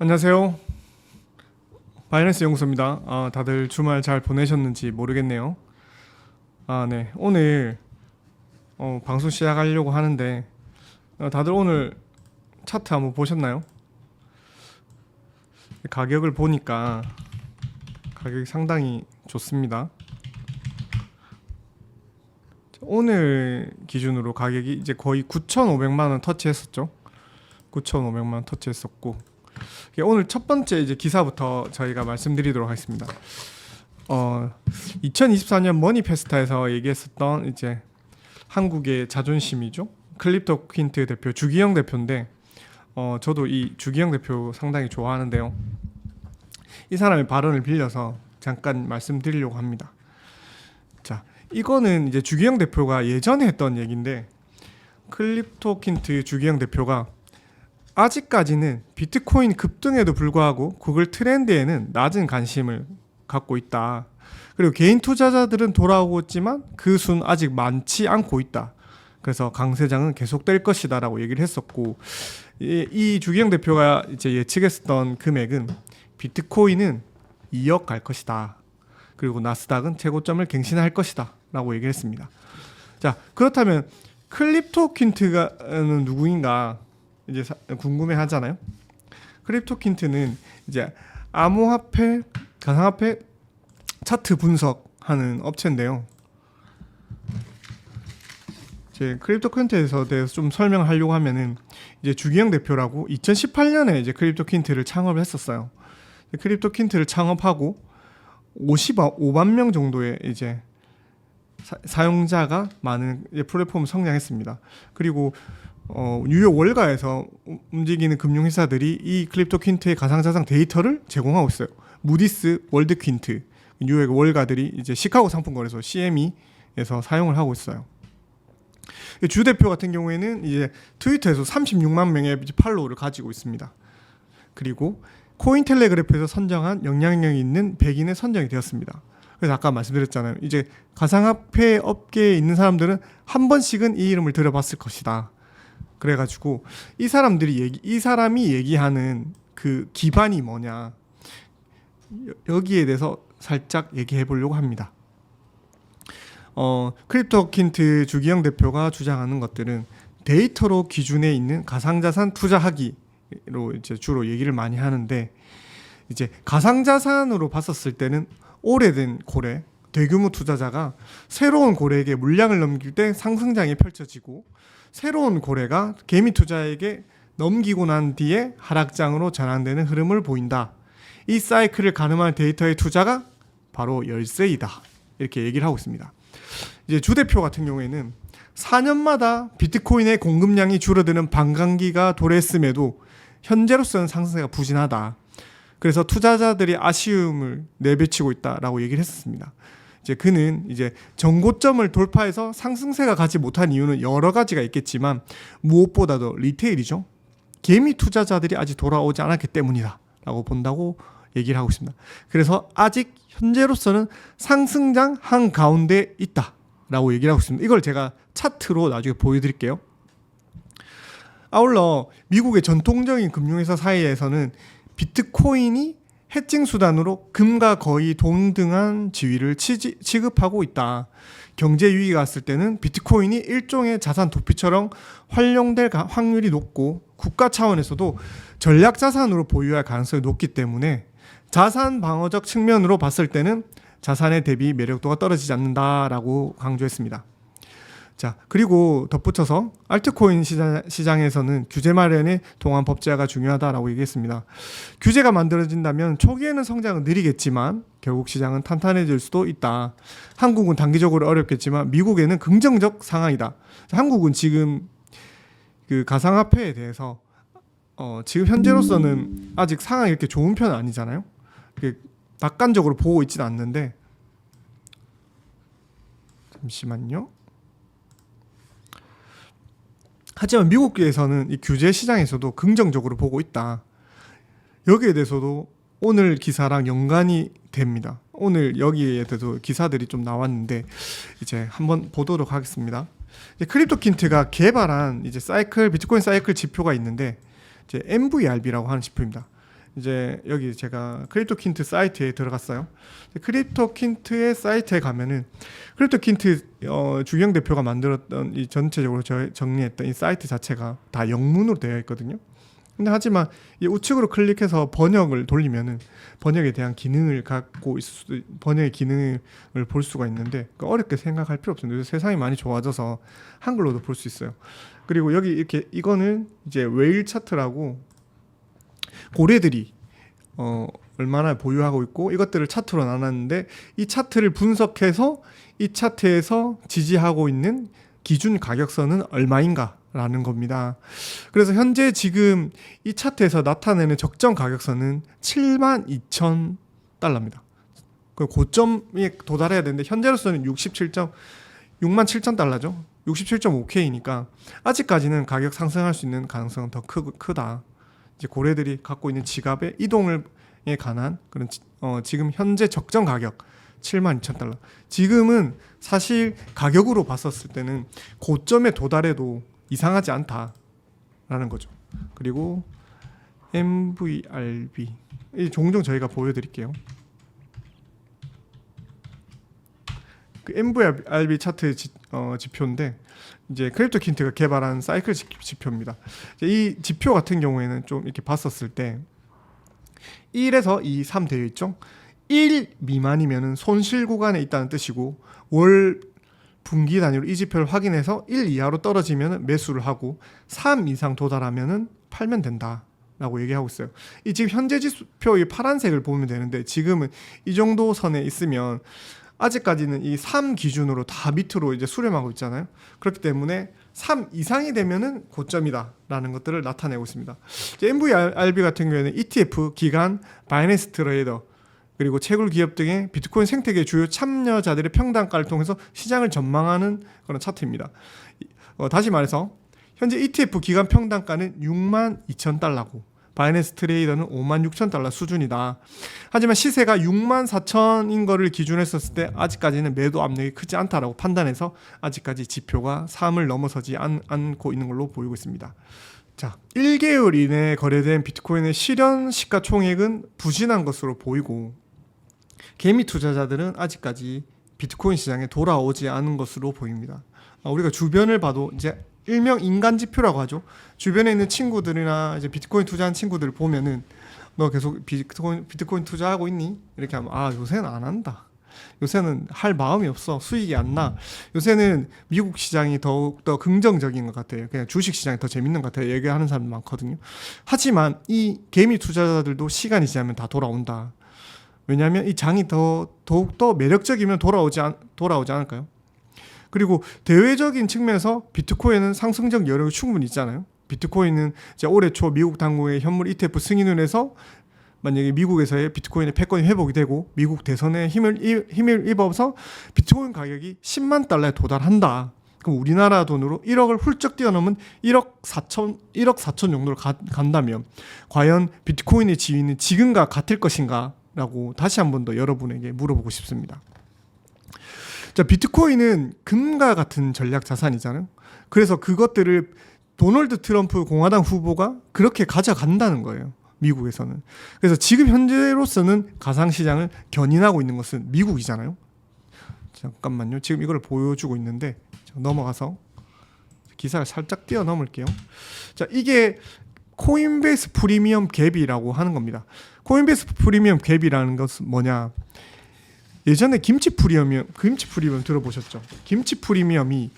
안녕하세요. 바이낸스 연구소입니다. 다들 주말 잘 보내셨는지 모르겠네요. 네. 오늘 방송 시작하려고 하는데 다들 오늘 차트 한번 보셨나요? 가격을 보니까 가격이 상당히 좋습니다. 오늘 기준으로 가격이 이제 거의 9,500만 원 터치했었죠. 9,500만 원 터치했었고 오늘 첫 번째 이제 기사부터 저희가 말씀드리도록 하겠습니다. 2024년 머니페스타에서 얘기했었던 이제 한국의 자존심이죠. 클립토 퀸트 대표, 주기영 대표인데 저도 이 주기영 대표 상당히 좋아하는데요. 이 사람의 발언을 빌려서 잠깐 말씀드리려고 합니다. 자, 이거는 이제 주기영 대표가 예전에 했던 얘기인데 클립토 퀸트 주기영 대표가 아직까지는 비트코인 급등에도 불구하고 구글 트렌드에는 낮은 관심을 갖고 있다. 그리고 개인 투자자들은 돌아오고 있지만 그 수는 아직 많지 않고 있다. 그래서 강세장은 계속될 것이다라고 얘기를 했었고, 이 주기영 대표가 이제 예측했었던 금액은 비트코인은 2억 갈 것이다. 그리고 나스닥은 최고점을 갱신할 것이다라고 얘기를 했습니다. 자, 그렇다면 클립토 퀸트는 누구인가? 이제 궁금해 하잖아요. 크립토 퀸트는 이제 암호화폐, 가상화폐 차트 분석하는 업체인데요. 이제 크립토 퀸트에서 대해서 좀 설명하려고 하면은 이제 주기영 대표라고 2018년에 이제 크립토 퀸트를 창업을 했었어요. 크립토 퀸트를 창업하고 55만 명 정도의 이제 사용자가 많은 플랫폼을 성장했습니다. 그리고 뉴욕 월가에서 움직이는 금융회사들이 이 클립토 퀸트의 가상자산 데이터를 제공하고 있어요. 무디스 월드 퀸트, 뉴욕 월가들이 이제 시카고 상품거래소 CME에서 사용을 하고 있어요. 주 대표 같은 경우에는 이제 트위터에서 36만 명의 팔로우를 가지고 있습니다. 그리고 코인텔레그래프에서 선정한 영향력 있는 100인에 선정이 되었습니다. 그래서 아까 말씀드렸잖아요. 이제 가상화폐 업계에 있는 사람들은 한 번씩은 이 이름을 들어봤을 것이다. 그래가지고 이 사람이 얘기하는 그 기반이 뭐냐, 여기에 대해서 살짝 얘기해 보려고 합니다. 크립토 퀸트 주기영 대표가 주장하는 것들은 데이터로 기준에 있는 가상자산 투자하기로 이제 주로 얘기를 많이 하는데, 이제 가상자산으로 봤었을 때는 오래된 고래, 대규모 투자자가 새로운 고래에게 물량을 넘길 때 상승장이 펼쳐지고, 새로운 고래가 개미 투자에게 넘기고 난 뒤에 하락장으로 전환되는 흐름을 보인다. 이 사이클을 가늠한 데이터의 투자가 바로 열쇠이다. 이렇게 얘기를 하고 있습니다. 이제 주 대표 같은 경우에는 4년마다 비트코인의 공급량이 줄어드는 반감기가 도래했음에도 현재로서는 상승세가 부진하다. 그래서 투자자들이 아쉬움을 내비치고 있다라고 얘기를 했었습니다. 이제 그는 이제 정고점을 돌파해서 상승세가 가지 못한 이유는 여러 가지가 있겠지만 무엇보다도 리테일이죠. 개미 투자자들이 아직 돌아오지 않았기 때문이다라고 본다고 얘기를 하고 있습니다. 그래서 아직 현재로서는 상승장 한가운데 있다라고 얘기를 하고 있습니다. 이걸 제가 차트로 나중에 보여드릴게요. 아울러 미국의 전통적인 금융회사 사이에서는 비트코인이 해칭 수단으로 금과 거의 동등한 지위를 취급하고 있다. 경제 위기가 왔을 때는 비트코인이 일종의 자산 도피처럼 활용될 확률이 높고, 국가 차원에서도 전략 자산으로 보유할 가능성이 높기 때문에 자산 방어적 측면으로 봤을 때는 자산에 대비 매력도가 떨어지지 않는다라고 강조했습니다. 자, 그리고 덧붙여서 알트코인 시장에서는 규제 마련의 동안 법제화가 중요하다라고 얘기했습니다. 규제가 만들어진다면 초기에는 성장은 느리겠지만 결국 시장은 탄탄해질 수도 있다. 한국은 단기적으로 어렵겠지만 미국에는 긍정적 상황이다. 한국은 지금 그 가상화폐에 대해서 지금 현재로서는 아직 상황이 이렇게 좋은 편은 아니잖아요. 낙관적으로 보고 있지는 않는데, 잠시만요. 하지만 미국에서는 이 규제 시장에서도 긍정적으로 보고 있다. 여기에 대해서도 오늘 기사랑 연관이 됩니다. 오늘 여기에 대해서 기사들이 좀 나왔는데 이제 한번 보도록 하겠습니다. 이제 크립토 퀸트가 개발한 이제 비트코인 사이클 지표가 있는데 이제 MVRB라고 하는 지표입니다. 이제 여기 제가 크립토킨트 사이트에 들어갔어요. 크립토킨트의 사이트에 가면은 크립토킨트 주기영 대표가 만들었던 이 전체적으로 정리했던 이 사이트 자체가 다 영문으로 되어 있거든요. 근데 하지만 이 우측으로 클릭해서 번역을 돌리면은 번역에 대한 기능을 갖고 번역의 기능을 볼 수가 있는데 어렵게 생각할 필요 없습니다. 세상이 많이 좋아져서 한글로도 볼 수 있어요. 그리고 여기 이렇게 이거는 이제 웨일 차트라고 고래들이 얼마나 보유하고 있고 이것들을 차트로 나눴는데 이 차트를 분석해서 이 차트에서 지지하고 있는 기준 가격선은 얼마인가 라는 겁니다. 그래서 현재 지금 이 차트에서 나타내는 적정 가격선은 72,000달러입니다. 그 고점에 도달해야 되는데 현재로서는 67,000달러죠. 67.5K니까 아직까지는 가격 상승할 수 있는 가능성은 더 크다. 이제 고래들이 갖고 있는 지갑의 이동에 관한 그런 지금 현재 적정 가격 72,000달러. 지금은 사실 가격으로 봤었을 때는 고점에 도달해도 이상하지 않다라는 거죠. 그리고 MVRB 종종 저희가 보여드릴게요. 그 MVRB 차트 지표인데 이제 크립토킨트가 개발한 사이클 지표입니다. 이 지표 같은 경우에는 좀 이렇게 봤었을 때 1에서 2, 3 되어 있죠. 1 미만이면은 손실 구간에 있다는 뜻이고 월 분기 단위로 이 지표를 확인해서 1 이하로 떨어지면 매수를 하고 3 이상 도달하면 팔면 된다라고 얘기하고 있어요. 이 지금 현재 지표의 파란색을 보면 되는데 지금은 이 정도 선에 있으면 아직까지는 이 3 기준으로 다 밑으로 이제 수렴하고 있잖아요. 그렇기 때문에 3 이상이 되면은 고점이다라는 것들을 나타내고 있습니다. MVRB 같은 경우에는 ETF, 기관, 바이낸스 트레이더 그리고 채굴 기업 등의 비트코인 생태계 주요 참여자들의 평단가를 통해서 시장을 전망하는 그런 차트입니다. 다시 말해서 현재 ETF 기간 평단가는 62,000달러고 바이낸스 트레이더는 56,000달러 수준이다. 하지만 시세가 64,000인 거를 기준으로 했었을 때 아직까지는 매도 압력이 크지 않다라고 판단해서 아직까지 지표가 3을 넘어서지 않고 있는 걸로 보이고 있습니다. 자, 1개월 이내에 거래된 비트코인의 실현 시가총액은 부진한 것으로 보이고 개미 투자자들은 아직까지 비트코인 시장에 돌아오지 않은 것으로 보입니다. 우리가 주변을 봐도 이제 일명 인간 지표라고 하죠. 주변에 있는 친구들이나 이제 비트코인 투자한 친구들을 보면은 너 계속 비트코인 투자하고 있니? 이렇게 하면 요새는 안 한다. 요새는 할 마음이 없어. 수익이 안 나. 요새는 미국 시장이 더욱더 긍정적인 것 같아요. 그냥 주식 시장이 더 재밌는 것 같아요. 얘기하는 사람들 많거든요. 하지만 이 개미 투자자들도 시간이 지나면 다 돌아온다. 왜냐하면 이 장이 더욱더 매력적이면 돌아오지 않을까요? 그리고 대외적인 측면에서 비트코인은 상승적 여력이 충분히 있잖아요. 비트코인은 이제 올해 초 미국 당국의 현물 ETF 승인을 해서 만약에 미국에서의 비트코인의 패권이 회복이 되고 미국 대선에 힘을 입어서 비트코인 가격이 10만 달러에 도달한다. 그럼 우리나라 돈으로 1억을 훌쩍 뛰어넘은 1억 4천 정도로 간다면 과연 비트코인의 지위는 지금과 같을 것인가? 라고 다시 한 번 더 여러분에게 물어보고 싶습니다. 자, 비트코인은 금과 같은 전략 자산이잖아요. 그래서 그것들을 도널드 트럼프 공화당 후보가 그렇게 가져간다는 거예요. 미국에서는. 그래서 지금 현재로서는 가상시장을 견인하고 있는 것은 미국이잖아요. 잠깐만요. 지금 이걸 보여주고 있는데 넘어가서 기사를 살짝 뛰어넘을게요. 자, 이게 코인베이스 프리미엄 갭이라고 하는 겁니다. 코인베이스 프리미엄 갭이라는 것은 뭐냐? 예전에 김치 프리미엄 들어보셨죠? 김치 프리미엄이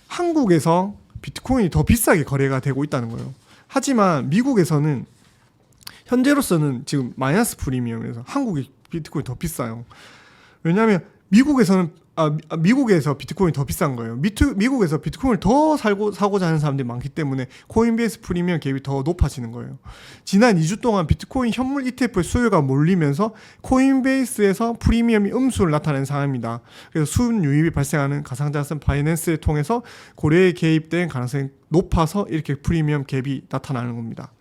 한국에서 비트코인이 더 비싸게 거래가 되고 있다는 거예요. 하지만 미국에서는 현재로서는 지금 마이너스 프리미엄에서 한국의 비트코인이 더 비싸요. 왜냐하면 미국에서 비트코인이 더 비싼 거예요. 미국에서 비트코인을 더 사고자 하는 사람들이 많기 때문에 코인베이스 프리미엄 갭이 더 높아지는 거예요. 지난 2주 동안 비트코인 현물 ETF의 수요가 몰리면서 코인베이스에서 프리미엄이 음수를 나타낸 상황입니다. 그래서 순유입이 발생하는 가상자산 바이낸스를 통해서 고래에 개입된 가능성이 높아서 이렇게 프리미엄 갭이 나타나는 겁니다.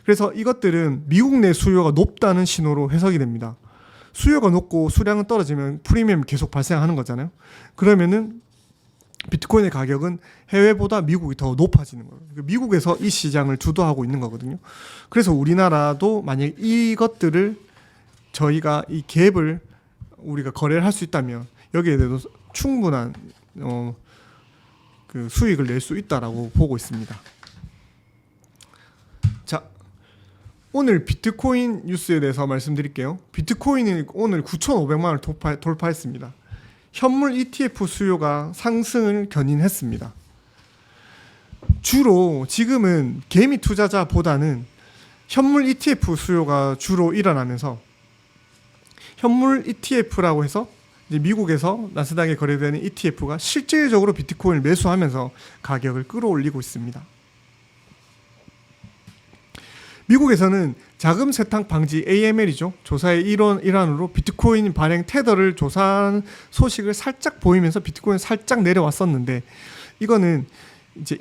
그래서 이것들은 미국 내 수요가 높다는 신호로 해석이 됩니다. 수요가 높고 수량은 떨어지면 프리미엄이 계속 발생하는 거잖아요. 그러면은 비트코인의 가격은 해외보다 미국이 더 높아지는 거예요. 미국에서 이 시장을 주도하고 있는 거거든요. 그래서 우리나라도 만약 이것들을 저희가 이 갭을 우리가 거래를 할 수 있다면 여기에 대해서 충분한 그 수익을 낼 수 있다라고 보고 있습니다. 자, 오늘 비트코인 뉴스에 대해서 말씀드릴게요. 비트코인이 오늘 9,500만 원을 돌파했습니다. 현물 ETF 수요가 상승을 견인했습니다. 주로 지금은 개미 투자자보다는 현물 ETF 수요가 주로 일어나면서 현물 ETF라고 해서 이제 미국에서 나스닥에 거래되는 ETF가 실질적으로 비트코인을 매수하면서 가격을 끌어올리고 있습니다. 미국에서는 자금 세탁 방지 AML이죠. 조사의 일환으로 비트코인 발행 테더를 조사하는 소식을 살짝 보이면서 비트코인이 살짝 내려왔었는데 이거는 이제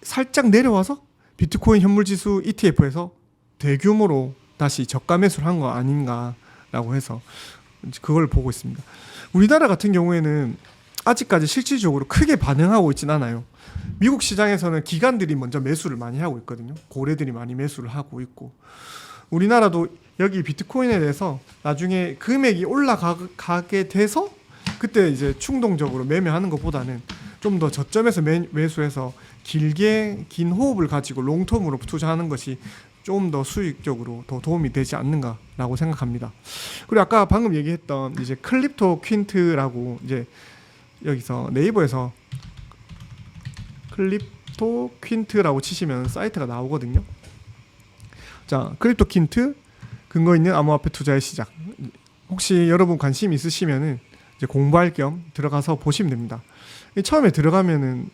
살짝 내려와서 비트코인 현물지수 ETF에서 대규모로 다시 저가 매수를 한 거 아닌가라고 해서 그걸 보고 있습니다. 우리나라 같은 경우에는 아직까지 실질적으로 크게 반응하고 있진 않아요. 미국 시장에서는 기관들이 먼저 매수를 많이 하고 있거든요. 고래들이 많이 매수를 하고 있고 우리나라도 여기 비트코인에 대해서 나중에 금액이 올라가게 돼서 그때 이제 충동적으로 매매하는 것보다는 좀 더 저점에서 매수해서 길게 긴 호흡을 가지고 롱텀으로 투자하는 것이 좀 더 수익적으로 더 도움이 되지 않는가라고 생각합니다. 그리고 아까 방금 얘기했던 이제 클립토 퀸트라고 이제 여기서 네이버에서 클립토 퀸트라고 치시면 사이트가 나오거든요. 자, 클립토 퀸트 근거 있는 암호화폐 투자의 시작. 혹시 여러분 관심 있으시면은 이제 공부할 겸 들어가서 보시면 됩니다. 처음에 들어가면은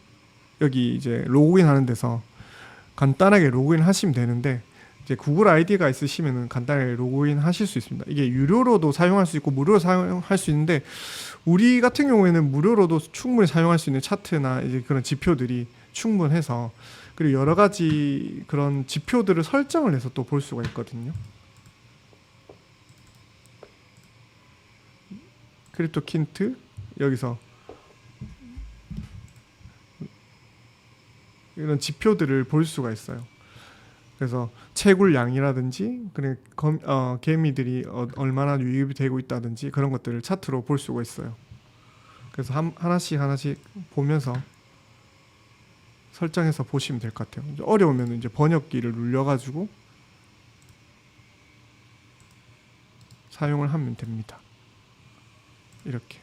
여기 이제 로그인 하는 데서 간단하게 로그인 하시면 되는데 이제 구글 아이디가 있으시면은 간단하게 로그인 하실 수 있습니다. 이게 유료로도 사용할 수 있고 무료로 사용할 수 있는데 우리 같은 경우에는 무료로도 충분히 사용할 수 있는 차트나 이제 그런 지표들이 충분해서 그리고 여러 가지 그런 지표들을 설정을 해서 또 볼 수가 있거든요. 크립토 퀸트 여기서 이런 지표들을 볼 수가 있어요. 그래서 채굴량이라든지 그런 개미들이 얼마나 유입이 되고 있다든지 그런 것들을 차트로 볼 수가 있어요. 그래서 하나씩 보면서 설정해서 보시면 될 것 같아요. 어려우면 이제 번역기를 눌려가지고 사용을 하면 됩니다. 이렇게.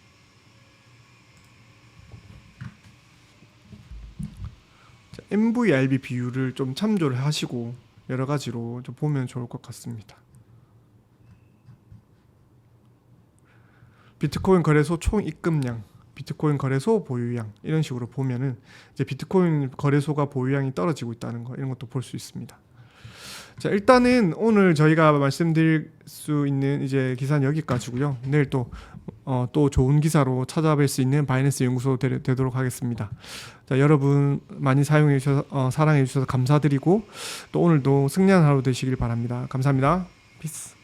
자, MVRV 비율을 좀 참조를 하시고 여러 가지로 좀 보면 좋을 것 같습니다. 비트코인 거래소 총 입금량, 비트코인 거래소 보유량 이런 식으로 보면은 이제 비트코인 거래소가 보유량이 떨어지고 있다는 거 이런 것도 볼 수 있습니다. 자, 일단은 오늘 저희가 말씀드릴 수 있는 이제 기사는 여기까지고요. 내일 또 좋은 기사로 찾아뵐 수 있는 바이낸스 연구소 되도록 하겠습니다. 자, 여러분 많이 사용해 주셔서 사랑해 주셔서 감사드리고 또 오늘도 승리한 하루 되시길 바랍니다. 감사합니다. 피스.